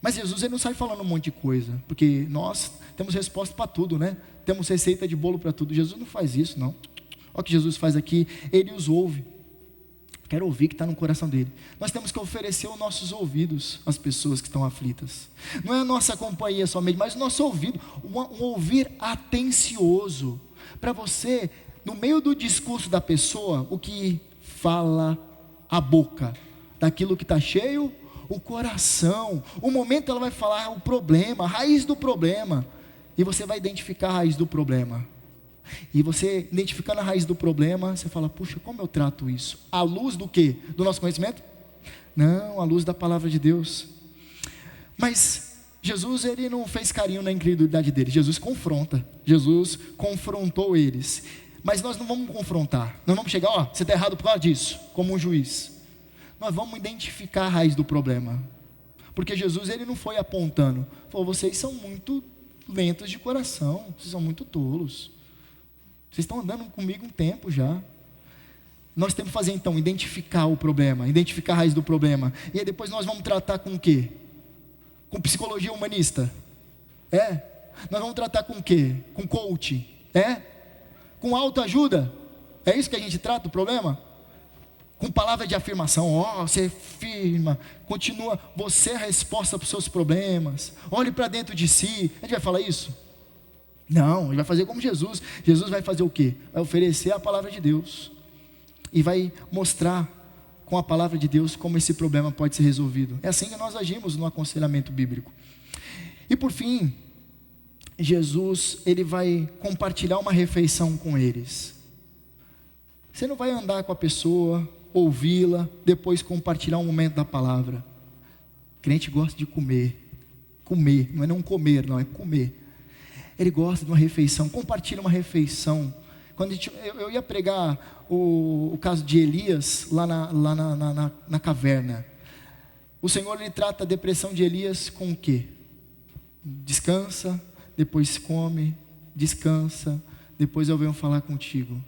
Speaker 1: Mas Jesus, ele não sai falando um monte de coisa, porque nós temos resposta para tudo, né? Temos receita de bolo para tudo. Jesus não faz isso, não. Olha o que Jesus faz aqui, Ele os ouve. Quero ouvir o que está no coração dele. Nós temos que oferecer os nossos ouvidos às pessoas que estão aflitas. Não é a nossa companhia somente, mas o nosso ouvido, um ouvir atencioso, para você, no meio do discurso da pessoa, o que fala a boca, daquilo que está cheio, o coração. O momento ela vai falar o problema, a raiz do problema, e você vai identificar a raiz do problema. E você identificando a raiz do problema, você fala, puxa, como eu trato isso? À luz do quê? Do nosso conhecimento? Não, à luz da palavra de Deus. Mas Jesus, ele não fez carinho na incredulidade deles. Jesus confronta. Jesus confrontou eles. Mas nós não vamos confrontar. Nós vamos chegar, você está errado por causa disso, como um juiz. Nós vamos identificar a raiz do problema. Porque Jesus, ele não foi apontando. Falou, vocês são muito lentos de coração. Vocês são muito tolos. Vocês estão andando comigo um tempo já. Nós temos que fazer então, identificar o problema, identificar a raiz do problema. E aí depois nós vamos tratar com o quê? Com psicologia humanista. Nós vamos tratar com o quê? Com coaching. Com autoajuda. É isso que a gente trata o problema? Com palavra de afirmação. Você firma, continua, você é a resposta para os seus problemas. Olhe para dentro de si. A gente vai falar isso? Não, ele vai fazer como Jesus. Jesus vai fazer o quê? Vai oferecer a palavra de Deus. E vai mostrar com a palavra de Deus como esse problema pode ser resolvido. É assim que nós agimos no aconselhamento bíblico. E por fim, Jesus, ele vai compartilhar uma refeição com eles. Você não vai andar com a pessoa, ouvi-la, depois compartilhar um momento da palavra. O crente gosta de comer. Comer, não é não comer, não, é comer. Ele gosta de uma refeição, compartilha uma refeição. Quando eu ia pregar o caso de Elias lá na caverna. O Senhor, ele trata a depressão de Elias com o quê? Descansa, depois come, descansa, depois eu venho falar contigo.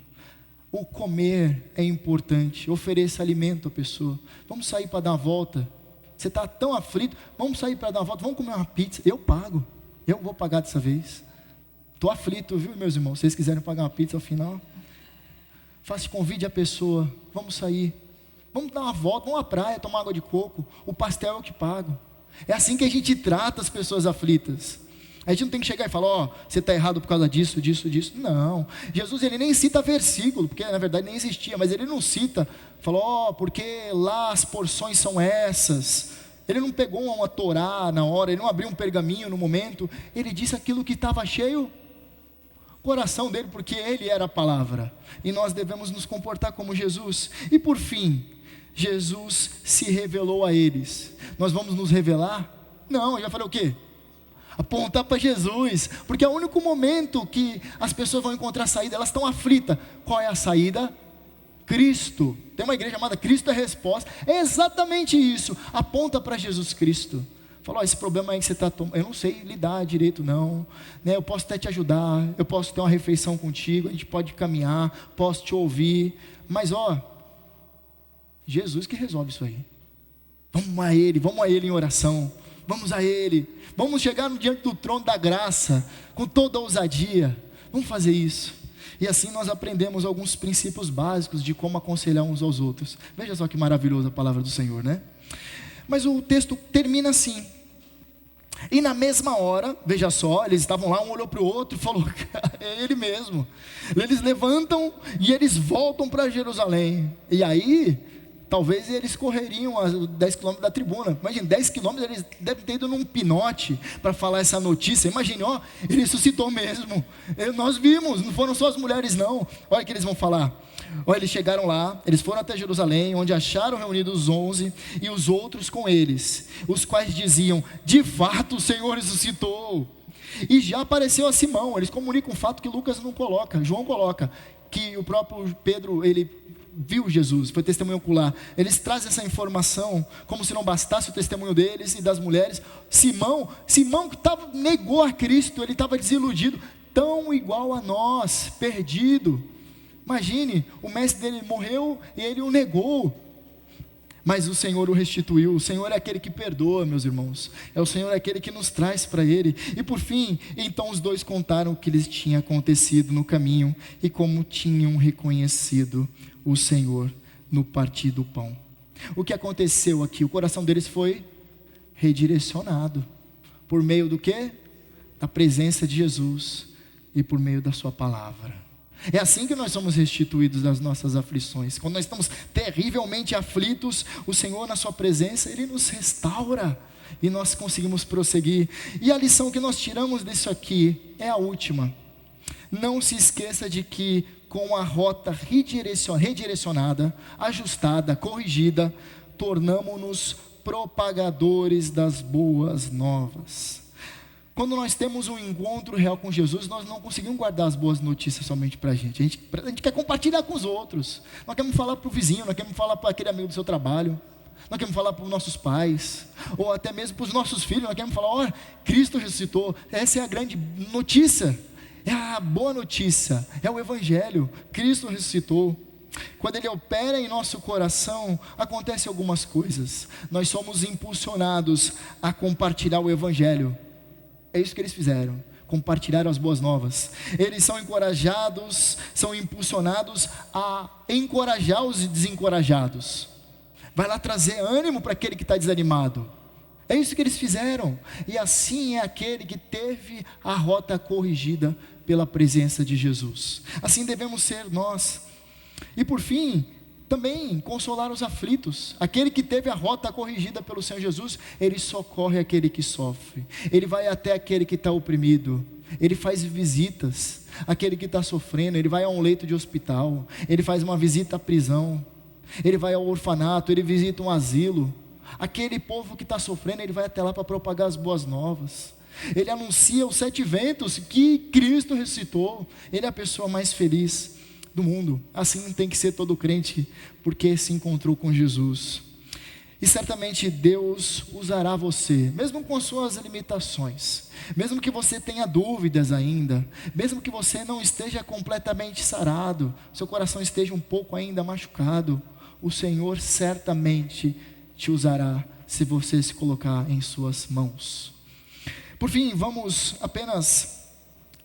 Speaker 1: O comer é importante, ofereça alimento à pessoa. Vamos sair para dar uma volta. Você está tão aflito, vamos sair para dar uma volta, vamos comer uma pizza. Eu pago, eu vou pagar dessa vez. Estou aflito, viu, meus irmãos? Se vocês quiserem pagar uma pizza ao final, convide a pessoa, vamos sair, vamos dar uma volta, vamos à praia, tomar água de coco, o pastel é o que pago. É assim que a gente trata as pessoas aflitas. A gente não tem que chegar e falar, você está errado por causa disso. Não, Jesus, ele nem cita versículo, porque na verdade nem existia, mas ele não cita, falou, porque lá as porções são essas. Ele não pegou uma Torá na hora, ele não abriu um pergaminho no momento, ele disse aquilo que estava cheio coração dele, porque ele era a palavra, e nós devemos nos comportar como Jesus. E por fim, Jesus se revelou a eles. Nós vamos nos revelar? Não, ele vai falar o quê? Apontar para Jesus, porque é o único momento que as pessoas vão encontrar saída. Elas estão aflitas. Qual é a saída? Cristo. Tem uma igreja chamada Cristo é Resposta. É exatamente isso. Aponta para Jesus Cristo. Fala, esse problema aí que você está tomando, eu não sei lidar direito não, né? Eu posso até te ajudar, eu posso ter uma refeição contigo, a gente pode caminhar, posso te ouvir, mas Jesus que resolve isso aí. Vamos a Ele em oração, vamos a Ele, vamos chegar diante do trono da graça, com toda a ousadia, vamos fazer isso. E assim nós aprendemos alguns princípios básicos de como aconselhar uns aos outros. Veja só que maravilhosa a palavra do Senhor, né? Mas o texto termina assim: e na mesma hora, veja só, eles estavam lá, um olhou para o outro e falou, é ele mesmo. Eles levantam e eles voltam para Jerusalém. E aí, talvez eles correriam a 10 quilômetros da tribuna. Imagina, 10 quilômetros, eles devem ter ido num pinote para falar essa notícia. Imagine, ele ressuscitou mesmo. Nós vimos, não foram só as mulheres não. Olha o que eles vão falar. Eles chegaram lá, eles foram até Jerusalém, onde acharam reunidos os 11 e os outros com eles, os quais diziam, de fato o Senhor ressuscitou. E já apareceu a Simão. Eles comunicam um fato que Lucas não coloca, João coloca, que o próprio Pedro, ele viu Jesus, foi testemunho ocular. Eles trazem essa informação, como se não bastasse o testemunho deles e das mulheres. Simão que negou a Cristo, ele estava desiludido, tão igual a nós, perdido. Imagine, o mestre dele morreu e ele o negou, mas o Senhor o restituiu. O Senhor é aquele que perdoa, meus irmãos, o Senhor é aquele que nos traz para Ele. E por fim, então os dois contaram o que lhes tinha acontecido no caminho e como tinham reconhecido o Senhor no partir do pão. O que aconteceu aqui? O coração deles foi redirecionado, por meio do quê? Da presença de Jesus e por meio da sua palavra. É assim que nós somos restituídos das nossas aflições. Quando nós estamos terrivelmente aflitos, o Senhor na sua presença, Ele nos restaura e nós conseguimos prosseguir. E a lição que nós tiramos disso aqui é a última. Não se esqueça de que com a rota redirecionada, ajustada, corrigida, tornamo-nos propagadores das boas novas. Quando nós temos um encontro real com Jesus, nós não conseguimos guardar as boas notícias somente para a gente. A gente quer compartilhar com os outros. Nós queremos falar para o vizinho, nós queremos falar para aquele amigo do seu trabalho, nós queremos falar para os nossos pais, ou até mesmo para os nossos filhos. Nós queremos falar, Cristo ressuscitou. Essa é a grande notícia, é a boa notícia, é o Evangelho. Cristo ressuscitou. Quando Ele opera em nosso coração, acontecem algumas coisas. Nós somos impulsionados a compartilhar o Evangelho. É isso que eles fizeram, compartilharam as boas novas. Eles são encorajados, são impulsionados a encorajar os desencorajados. Vai lá trazer ânimo para aquele que está desanimado. É isso que eles fizeram. E assim é aquele que teve a rota corrigida pela presença de Jesus. Assim devemos ser nós. E por fim, também consolar os aflitos. Aquele que teve a rota corrigida pelo Senhor Jesus, Ele socorre aquele que sofre. Ele vai até aquele que está oprimido. Ele faz visitas àquele que está sofrendo. Ele vai a um leito de hospital. Ele faz uma visita à prisão. Ele vai ao orfanato. Ele visita um asilo. Aquele povo que está sofrendo, Ele vai até lá para propagar as boas novas. Ele anuncia os 7 ventos que Cristo ressuscitou. Ele é a pessoa mais feliz do mundo. Assim tem que ser todo crente, porque se encontrou com Jesus. E certamente Deus usará você, mesmo com suas limitações, mesmo que você tenha dúvidas ainda, mesmo que você não esteja completamente sarado, seu coração esteja um pouco ainda machucado, o Senhor certamente te usará, se você se colocar em suas mãos. Por fim, vamos apenas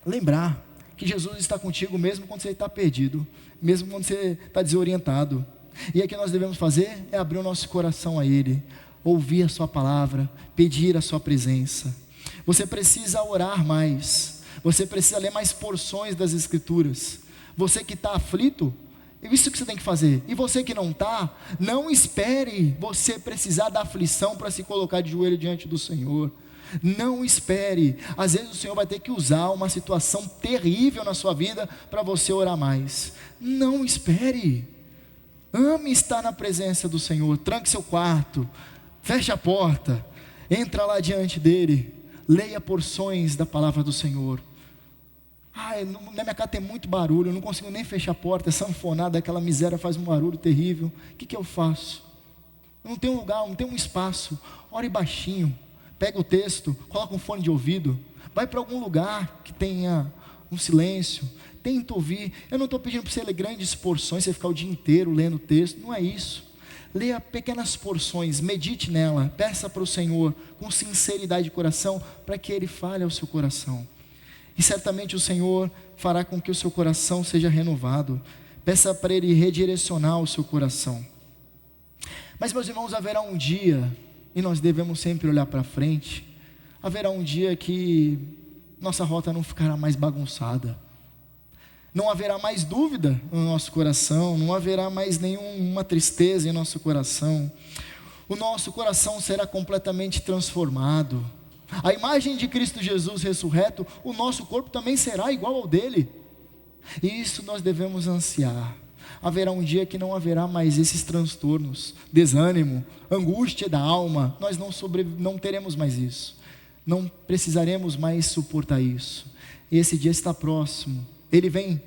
Speaker 1: lembrar que Jesus está contigo mesmo quando você está perdido, mesmo quando você está desorientado. E o que nós devemos fazer é abrir o nosso coração a Ele, ouvir a sua palavra, pedir a sua presença. Você precisa orar mais, você precisa ler mais porções das Escrituras. Você que está aflito, isso que você tem que fazer. E você que não está, não espere você precisar da aflição para se colocar de joelho diante do Senhor. Não espere. Às vezes o Senhor vai ter que usar uma situação terrível na sua vida para você orar mais. Não espere. Ame estar na presença do Senhor. Tranque seu quarto, feche a porta, entra lá diante dele, leia porções da palavra do Senhor. Na minha casa tem muito barulho, eu não consigo nem fechar a porta, é sanfonada, aquela miséria faz um barulho terrível. O que eu faço? Eu não tenho um lugar, não tenho um espaço. Ore baixinho, pega o texto, coloca um fone de ouvido, vai para algum lugar que tenha um silêncio, tenta ouvir. Eu não estou pedindo para você ler grandes porções, você ficar o dia inteiro lendo o texto, não é isso. Leia pequenas porções, medite nela, peça para o Senhor com sinceridade de coração, para que Ele fale ao seu coração. E certamente o Senhor fará com que o seu coração seja renovado. Peça para Ele redirecionar o seu coração. Mas, meus irmãos, haverá um dia, e nós devemos sempre olhar para frente, haverá um dia que nossa rota não ficará mais bagunçada. Não haverá mais dúvida no nosso coração, não haverá mais nenhuma tristeza em nosso coração. O nosso coração será completamente transformado. A imagem de Cristo Jesus ressurreto, o nosso corpo também será igual ao dele. E isso nós devemos ansiar. Haverá um dia que não haverá mais esses transtornos, desânimo, angústia da alma. Nós não teremos mais isso. Não precisaremos mais suportar isso. E esse dia está próximo. Ele vem,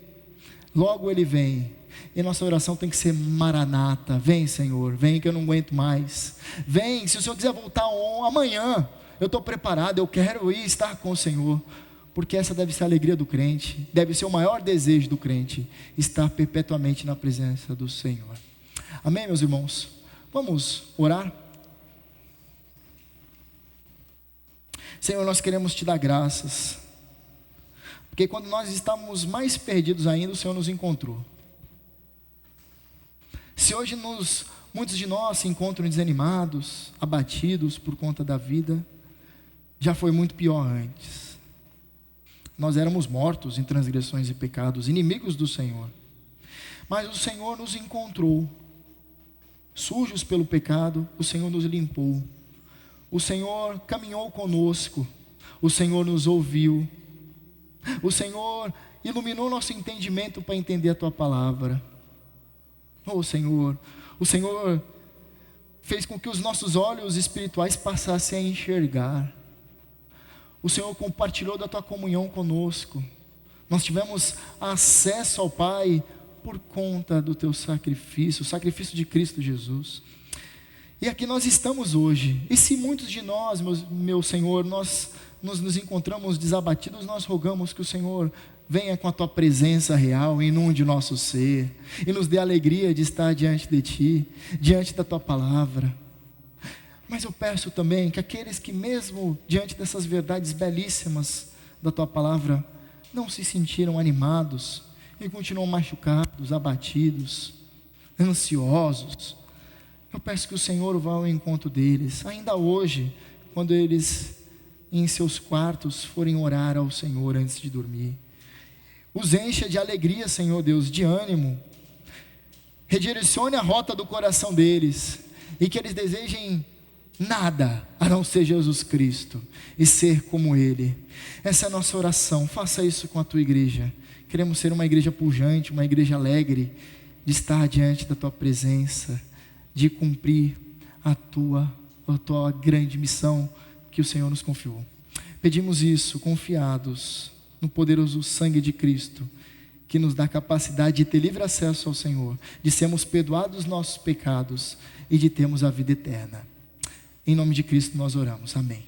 Speaker 1: logo Ele vem. E nossa oração tem que ser maranata. Vem, Senhor, vem que eu não aguento mais. Vem, se o Senhor quiser voltar amanhã, eu estou preparado, eu quero ir estar com o Senhor. Porque essa deve ser a alegria do crente, deve ser o maior desejo do crente, estar perpetuamente na presença do Senhor. Amém, meus irmãos? Vamos orar? Senhor, nós queremos Te dar graças, porque quando nós estávamos mais perdidos ainda, o Senhor nos encontrou. Se hoje muitos de nós se encontram desanimados, abatidos por conta da vida, já foi muito pior antes. Nós éramos mortos em transgressões e pecados, inimigos do Senhor. Mas o Senhor nos encontrou, sujos pelo pecado, o Senhor nos limpou. O Senhor caminhou conosco, o Senhor nos ouviu. O Senhor iluminou nosso entendimento para entender a Tua palavra. Oh Senhor, o Senhor fez com que os nossos olhos espirituais passassem a enxergar. O Senhor compartilhou da Tua comunhão conosco. Nós tivemos acesso ao Pai por conta do Teu sacrifício, o sacrifício de Cristo Jesus. E aqui nós estamos hoje. E se muitos de nós, meu Senhor, nós nos encontramos desabatidos, nós rogamos que o Senhor venha com a Tua presença real, inunde o nosso ser, e nos dê a alegria de estar diante de Ti, diante da Tua palavra. Mas eu peço também que aqueles que mesmo diante dessas verdades belíssimas da Tua palavra, não se sentiram animados, e continuam machucados, abatidos, ansiosos, eu peço que o Senhor vá ao encontro deles, ainda hoje, quando eles em seus quartos forem orar ao Senhor antes de dormir. Os encha de alegria, Senhor Deus, de ânimo. Redirecione a rota do coração deles, e que eles desejem nada a não ser Jesus Cristo e ser como Ele. Essa é a nossa oração. Faça isso com a Tua igreja. Queremos ser uma igreja pujante, uma igreja alegre, de estar diante da Tua presença, de cumprir a tua grande missão que o Senhor nos confiou. Pedimos isso confiados no poderoso sangue de Cristo, que nos dá capacidade de ter livre acesso ao Senhor, de sermos perdoados nossos pecados e de termos a vida eterna. Em nome de Cristo nós oramos, amém.